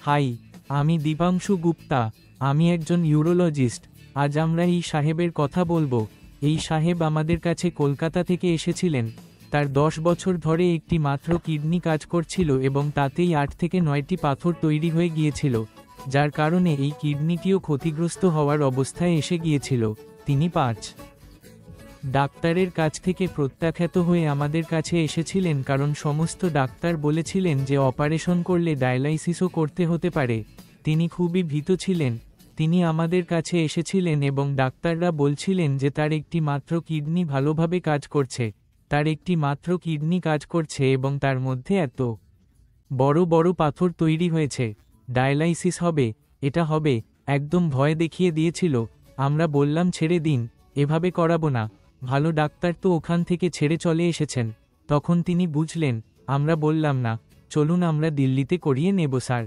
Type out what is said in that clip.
High, আমি দীপাংশু গুপ্তা। আমি একজন ইউরোলজিস্ট। আজ আমরা এই সাহেবের কথা বলবো। এই সাহেব আমাদের কাছে কলকাতা থেকে এসেছিলেন। তার 10 বছর ধরে একটি মাত্র কিডনি কাজ করছিল এবং তাতেই 8 থেকে 9টি পাথর তৈরি হয়ে গিয়েছিল, যার কারণে এই কিডনিটিও ক্ষতিগ্রস্ত হওয়ার অবস্থায় এসে গিয়েছিল। তিনি 5 ডাক্তারের কাছ থেকে প্রত্যাখ্যাত হয়ে আমাদের কাছে এসেছিলেন, কারণ সমস্ত ডাক্তার বলেছিলেন যে অপারেশন করলে ডায়ালাইসিসও করতে হতে পারে। তিনি খুবই ভীত ছিলেন। তিনি আমাদের কাছে এসেছিলেন এবং ডাক্তাররা বলছিলেন যে তার একটি মাত্র কিডনি ভালোভাবে কাজ করছে, তার একটি মাত্র কিডনি কাজ করছে এবং তার মধ্যে এত বড় বড় পাথর তৈরি হয়েছে। ডায়ালাইসিস হবে, এটা হবে, একদম ভয় দেখিয়ে দিয়েছিল। আমরা বললাম ছেড়ে দিন, এভাবে করাবো না। ভালো ডাক্তার তো ওখান থেকে ছেড়ে চলে এসেছেন। তখন তিনি বুঝলেন। আমরা বললাম না, চলুন আমরা দিল্লিতে করিয়ে নেব স্যার।